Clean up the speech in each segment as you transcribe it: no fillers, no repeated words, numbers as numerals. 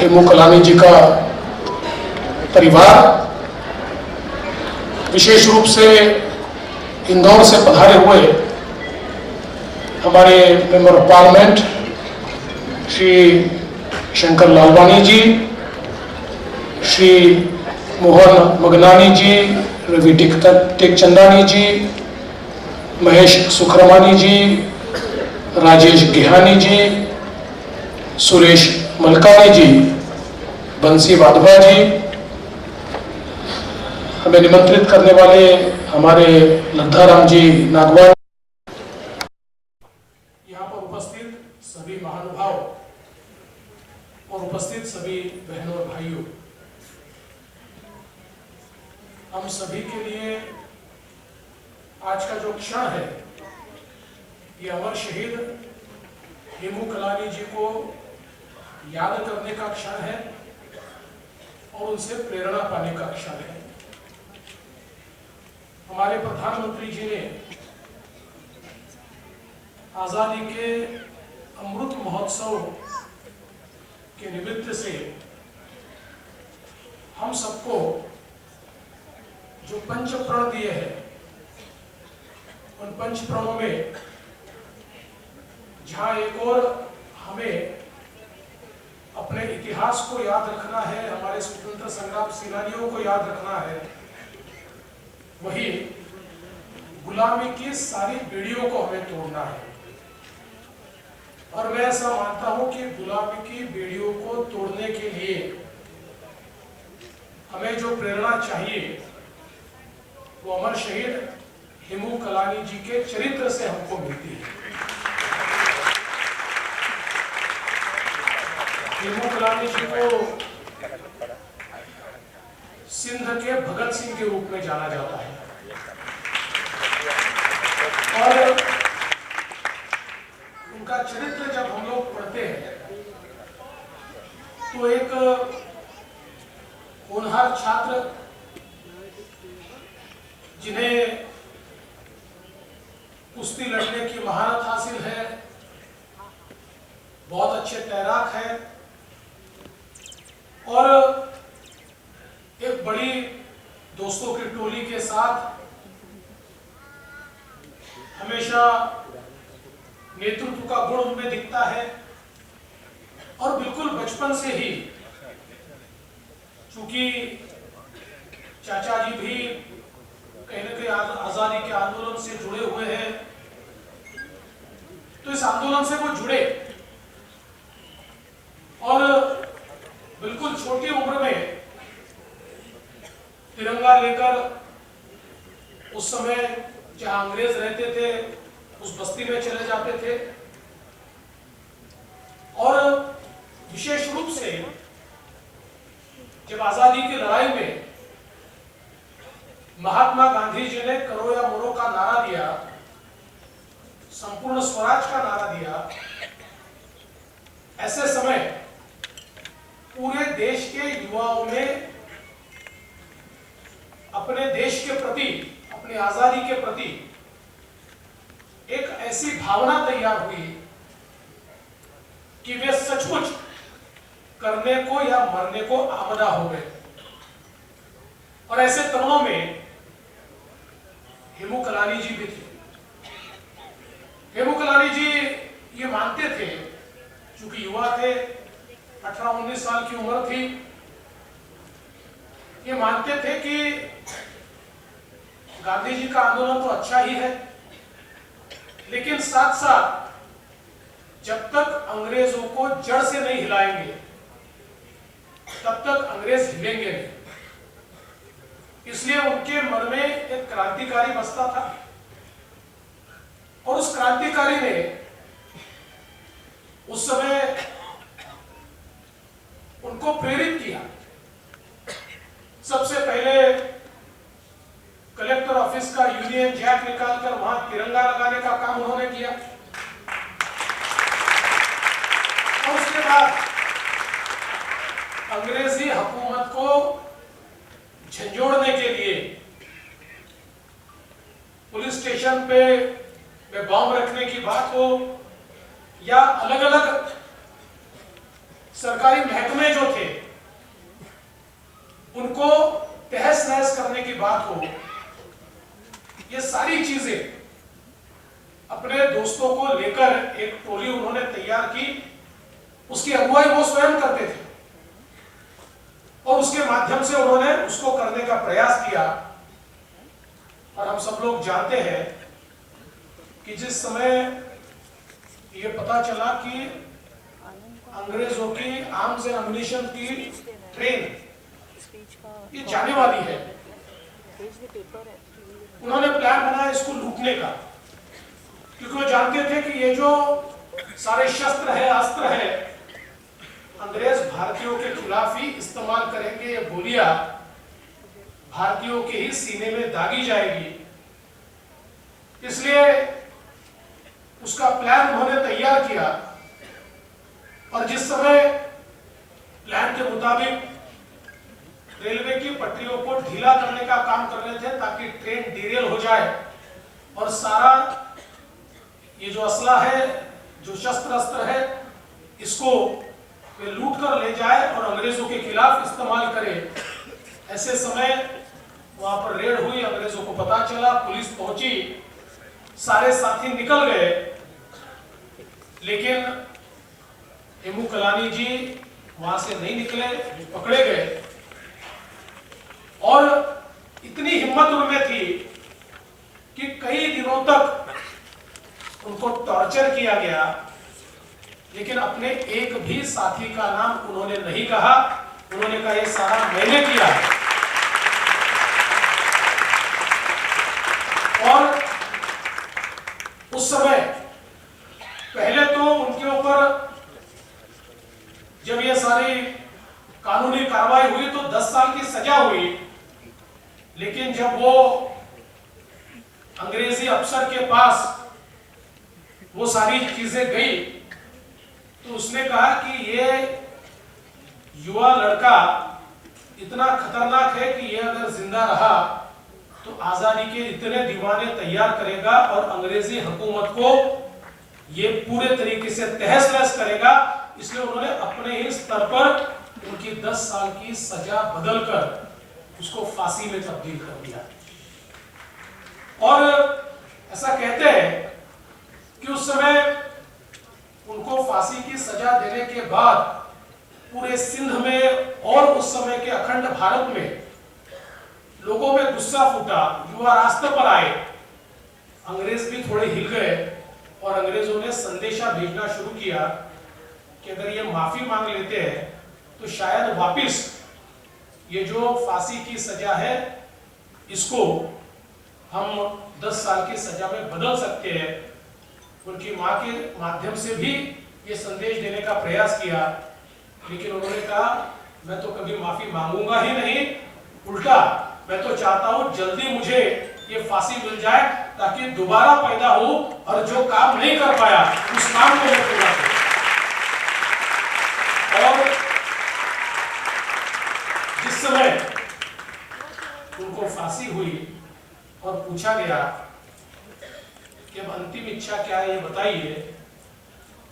हेमू कलानी जी का परिवार, विशेष रूप से इंदौर से पधारे हुए हमारे member of parliament Shri Shankar Lalwani ji, Shri Mohan Magnani ji, Ravi Tekchandani ji, Mahesh Sukhramani ji, Rajesh Gehani ji, Suresh Malkani ji, Bansi Wadhwa जी, हमें निमंत्रित करने वाले हमारे लद्दाराम जी नागवान, यहाँ पर उपस्थित सभी महानुभाव और उपस्थित सभी बहनों और भाइयों, हम सभी के लिए आज का जो क्षण है ये अमर शहीद हेमू कलानी जी को याद करने का क्षण है और उनसे प्रेरणा पाने का क्षण है। हमारे प्रधानमंत्री जी ने आजादी के अमृत महोत्सव के निमित्त से हम सबको जो पंच प्रण दिए हैं, उन पंच प्रणों में जहां एक और हमें अपने इतिहास को याद रखना है, हमारे स्वतंत्र संग्राम सेनानियों को याद रखना है, वही गुलामी की सारी बेड़ियों को हमें तोड़ना है। और मैं ऐसा मानता हूं कि गुलामी की बेड़ियों को तोड़ने के लिए हमें जो प्रेरणा चाहिए वो अमर शहीद हेमू कलानी जी के चरित्र से हमको मिलती है। हेमू कलानी जी को सिंध के भगत सिंह के रूप में जाना जाता है और उनका चरित्र जब हम लोग पढ़ते हैं तो एक होनहार छात्र जिन्हें कुश्ती लड़ने की महारत हासिल है, बहुत अच्छे तैराक हैं और एक बड़ी दोस्तों की टोली के साथ हमेशा नेतृत्व का गुण उनमें दिखता है और बिल्कुल बचपन से ही, चूंकि चाचा जी भी कहीं न कहीं आजादी के आंदोलन से जुड़े हुए हैं, तो इस आंदोलन से वो जुड़े और बिल्कुल छोटी उम्र में तिरंगा लेकर उस समय जहां अंग्रेज रहते थे उस बस्ती में चले जाते थे और विशेष रूप से जब आजादी की लड़ाई में महात्मा गांधी जी ने करो या मरो का नारा दिया, संपूर्ण स्वराज का नारा दिया, ऐसे समय पूरे देश के युवाओं में अपने देश के प्रति, अपनी आजादी के प्रति एक ऐसी भावना तैयार हुई कि वे सचमुच करने को या मरने को आमदा हो गए। और ऐसे तरुणों में हेमू कलानी जी भी थे। हेमू कलानी जी ये मानते थे, चूंकि युवा थे, 18-19 साल की उम्र थी, ये मानते थे कि गांधी जी का आंदोलन तो अच्छा ही है, लेकिन साथ साथ जब तक अंग्रेजों को जड़ से नहीं हिलाएंगे तब तक अंग्रेज हिलेंगे नहीं। इसलिए उनके मन में एक क्रांतिकारी बसता था और उस क्रांतिकारी ने उस समय उनको प्रेरित किया। सबसे पहले कलेक्टर ऑफिस का यूनियन जैक निकालकर वहां तिरंगा लगाने का काम उन्होंने किया और उसके बाद अंग्रेजी हुकूमत को झंझोड़ने के लिए पुलिस स्टेशन पे बम रखने की बात हो या अलग अलग सरकारी महकमे जो थे बात हो, ये सारी चीजें अपने दोस्तों को लेकर एक टोली उन्होंने तैयार की। उसकी अगुवाई वो स्वयं करते थे और उसके माध्यम से उन्होंने उसको करने का प्रयास किया। और हम सब लोग जानते हैं कि जिस समय ये पता चला कि अंग्रेजों की आर्म्स एंड एम्युनिशन की ट्रेन ये जाने वाली है, उन्होंने प्लान बनाया इसको लूटने का, क्योंकि वो जानते थे कि ये जो सारे शस्त्र है, अस्त्र है, अंग्रेज भारतीयों के खिलाफ ही इस्तेमाल करेंगे। ये गोलियां भारतीयों के ही सीने में दागी जाएगी, इसलिए उसका प्लान उन्होंने तैयार किया। और जिस समय प्लान के मुताबिक रेलवे की पटरियों को ढीला करने का काम कर रहे थे ताकि ट्रेन डिरेल हो जाए और सारा ये जो असला है, जो शस्त्र अस्त्र है, इसको वे लूट कर ले जाए और अंग्रेजों के खिलाफ इस्तेमाल करे। ऐसे समय वहां पर रेड हुई, अंग्रेजों को पता चला, पुलिस पहुंची, सारे साथी निकल गए, लेकिन हेमू कलानी जी वहां से नहीं निकले, पकड़े गए। और इतनी हिम्मत उनमें थी कि कई दिनों तक उनको टॉर्चर किया गया, लेकिन अपने एक भी साथी का नाम उन्होंने नहीं कहा। उन्होंने कहा ये सारा मैंने किया। और उस समय पहले तो उनके ऊपर जब ये सारी कानूनी कार्रवाई हुई तो 10 साल की सजा हुई, लेकिन जब वो अंग्रेजी अफसर के पास वो सारी चीजें गई तो उसने कहा कि ये युवा लड़का इतना खतरनाक है कि ये अगर जिंदा रहा तो आजादी के इतने दीवाने तैयार करेगा और अंग्रेजी हुकूमत को ये पूरे तरीके से तहस नहस करेगा। इसलिए उन्होंने अपने ही स्तर पर उनकी 10 साल की सजा बदलकर उसको फांसी में तब्दील कर दिया। और ऐसा कहते हैं कि उस समय उनको फांसी की सजा देने के बाद पूरे सिंध में और उस समय के अखंड भारत में लोगों में गुस्सा फूटा, युवा रास्ते पर आए, अंग्रेज भी थोड़े हिल गए और अंग्रेजों ने संदेशा भेजना शुरू किया कि अगर ये माफी मांग लेते हैं तो शायद वापिस ये जो फांसी की सजा है इसको हम 10 साल की सजा में बदल सकते हैं। उनकी मां के माध्यम से भी ये संदेश देने का प्रयास किया, लेकिन उन्होंने कहा मैं तो कभी माफी मांगूंगा ही नहीं, उल्टा मैं तो चाहता हूं जल्दी मुझे ये फांसी मिल जाए ताकि दोबारा पैदा हो और जो काम नहीं कर पाया उस काम को मैं पूरा करूं। और जिस समय उनको फांसी हुई और पूछा गया कि अब अंतिम इच्छा क्या है ये बताइए,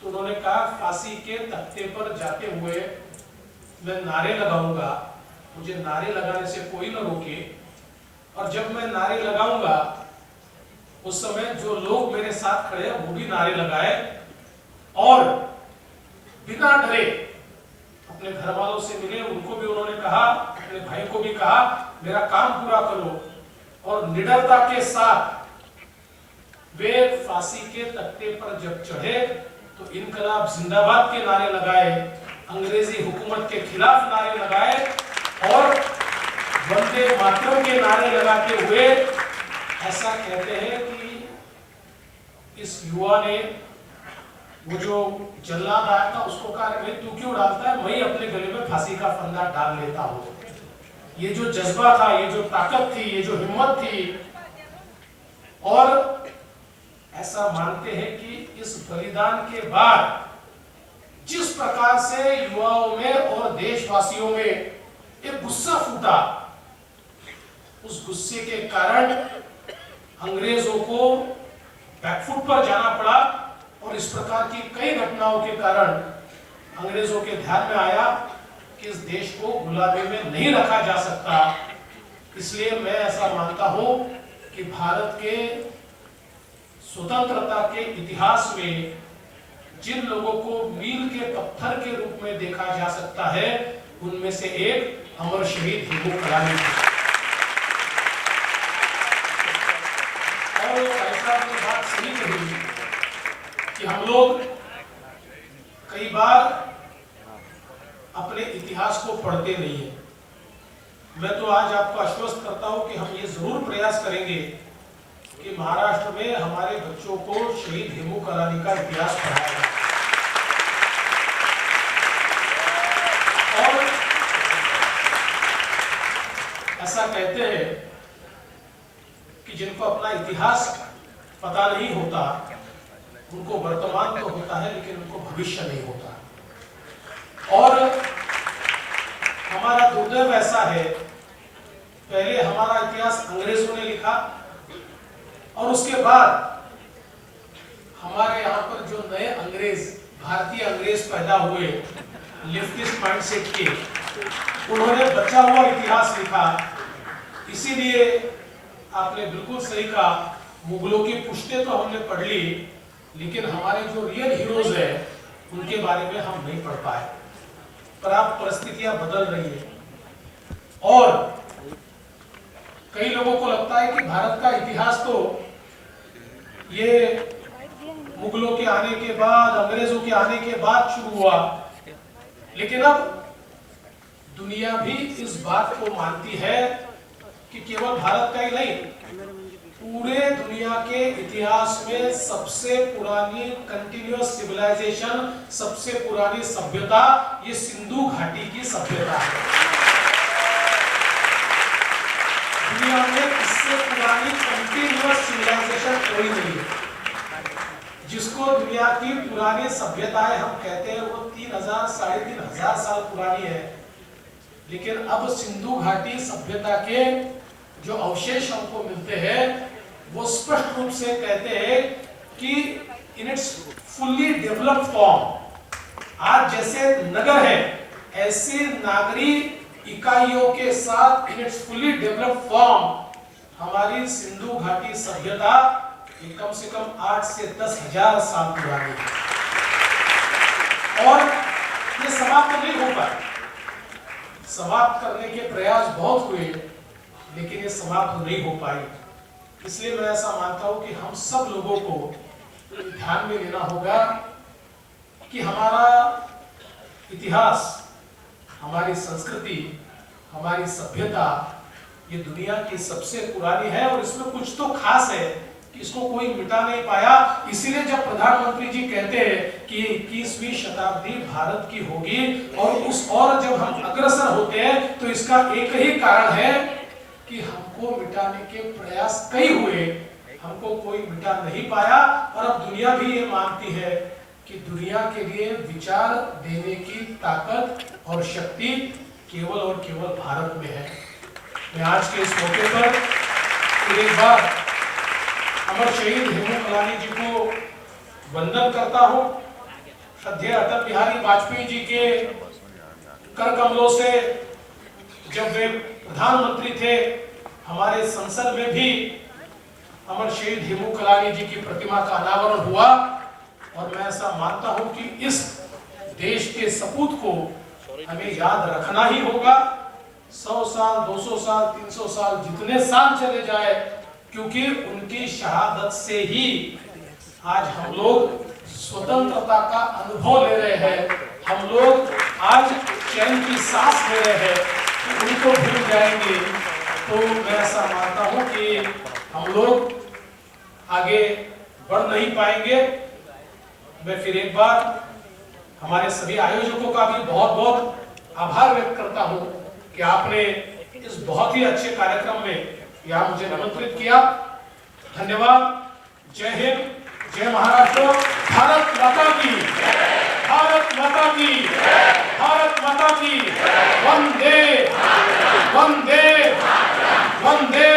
तो उन्होंने कहा फांसी के तख्ते पर जाते हुए मैं नारे लगाऊंगा, मुझे नारे लगाने से कोई न रोके, और जब मैं नारे लगाऊंगा उस समय जो लोग मेरे साथ खड़े हैं वो भी नारे लगाए और बिना डरे अपने घर वालों से मिले, उनको भी उन्होंने कहा, अपने भाई को भी कहा मेरा काम पूरा करो, और निडरता के साथ वे फांसी के तख्ते पर जब चढ़े तो इनकलाब जिंदाबाद के नारे लगाए, अंग्रेजी हुकूमत के खिलाफ नारे लगाए और वंदे मातरम के नारे लगाते हुए ऐसा कहते हैं कि इस युवा ने, वो जो जल्लाद आया था उसको कहा भाई तू क्यों डालता है, मैं अपने गले में फांसी का फंदा डाल लेता हूं। ये जो जज्बा था, ये जो ताकत थी, ये जो हिम्मत थी, और ऐसा मानते हैं कि इस बलिदान के बाद जिस प्रकार से युवाओं में और देशवासियों में एक गुस्सा फूटा, उस गुस्से के कारण अंग्रेजों को बैकफुट पर जाना पड़ा और इस प्रकार की कई घटनाओं के कारण अंग्रेजों के ध्यान में आया कि इस देश को गुलामी में नहीं रखा जा सकता इसलिए मैं ऐसा मानता हूं कि भारत के स्वतंत्रता के इतिहास में जिन लोगों को मील के पत्थर के रूप में देखा जा सकता है, उनमें से एक अमर शहीद हेमू कलानी थे। और ऐसा की बात सही कही कि हम लोग कई बार अपने इतिहास को पढ़ते नहीं है। मैं तो आज आपको आश्वस्त करता हूं कि हम ये जरूर प्रयास करेंगे कि महाराष्ट्र में हमारे बच्चों को शहीद हेमू कलानी का इतिहास पढ़ाया जाए। और ऐसा कहते हैं कि जिनको अपना इतिहास पता नहीं होता, उनको वर्तमान तो होता है लेकिन उनको भविष्य नहीं होता। और हमारा दुर्दैव ऐसा है, पहले हमारा इतिहास अंग्रेजों ने लिखा और उसके बाद हमारे यहाँ पर जो नए अंग्रेज, भारतीय अंग्रेज पैदा हुए लेफ्टिस्ट माइंडसेट के, उन्होंने बचा हुआ इतिहास लिखा। इसीलिए आपने बिल्कुल सही कहा, मुगलों की पुश्तें तो हमने पढ़ ली, लेकिन हमारे जो रियल हीरोज हैं उनके बारे में हम नहीं पढ़ पाए। पर अब परिस्थितियां बदल रही है और कई लोगों को लगता है कि भारत का इतिहास तो ये मुगलों के आने के बाद, अंग्रेजों के आने के बाद शुरू हुआ, लेकिन अब दुनिया भी इस बात को मानती है कि केवल भारत का ही नहीं, पूरे दुनिया के इतिहास में सबसे पुरानी कंटिन्यूअस सिविलाइजेशन, सबसे पुरानी सभ्यता ये सिंधु घाटी की सभ्यता है। दुनिया में इससे पुरानी कंटिन्यूअस सिविलाइजेशन कोई नहीं है। जिसको दुनिया की पुरानी सभ्यताएं हम कहते हैं वो 3000 साढ़े 3000 साल पुरानी है, लेकिन अब सिंधु घाटी सभ्यता के जो अवशेष हमको मिलते हैं वो स्पष्ट रूप से कहते हैं कि in its fully developed form, आज जैसे नगर है ऐसे नागरिक इकाइयों के साथ in its fully developed form हमारी सिंधु घाटी सभ्यता ये कम से कम 8 से 10,000 साल पुरानी है। और ये समाप्त नहीं हो पाए, समाप्त करने के प्रयास बहुत हुए लेकिन ये समाप्त नहीं हो पाई। इसलिए मैं ऐसा मानता हूं कि हम सब लोगों को ध्यान में लेना होगा कि हमारा इतिहास, हमारी संस्कृति, हमारी सभ्यता ये दुनिया की सबसे पुरानी है और इसमें कुछ तो खास है कि इसको कोई मिटा नहीं पाया। इसीलिए जब प्रधानमंत्री जी कहते हैं कि 21वीं शताब्दी भारत की होगी और जब हम अग्रसर होते हैं तो इसका एक ही कारण है कि हमको मिटाने के प्रयास कई हुए, हमको कोई मिटा नहीं पाया। और अब दुनिया भी ये मानती है कि दुनिया के लिए विचार देने की ताकत और शक्ति केवल और केवल भारत में है। मैं आज के इस मौके पर एक बार अमर शहीद हेमू कलानी जी को वंदन करता हूं। श्रद्धेय अटल बिहारी वाजपेयी जी के कर कमलों से जब वे प्रधानमंत्री थे, हमारे संसद में भी अमर शहीद हेमू कलानी जी की प्रतिमा का अनावरण हुआ। और मैं ऐसा मानता हूं कि इस देश के सपूत को हमें याद रखना ही होगा। 100 साल, 200 साल, 300 साल, जितने साल चले जाए, क्योंकि उनकी शहादत से ही आज हम लोग स्वतंत्रता का अनुभव ले रहे हैं। हम लोग आज चैन की सांस ले रहे हैं। कि उनको भूल जाएंगे तो मैं ऐसा मानता हूं कि हम लोग आगे बढ़ नहीं पाएंगे। मैं फिर एक बार हमारे सभी आयोजकों का भी बहुत बहुत आभार व्यक्त करता हूं कि आपने इस बहुत ही अच्छे कार्यक्रम में यहाँ मुझे निमंत्रित किया। धन्यवाद। जय हिंद, जय महाराष्ट्र। भारत माता की, भारत माता की, भारत माता की। वंदे वंदे वंदे।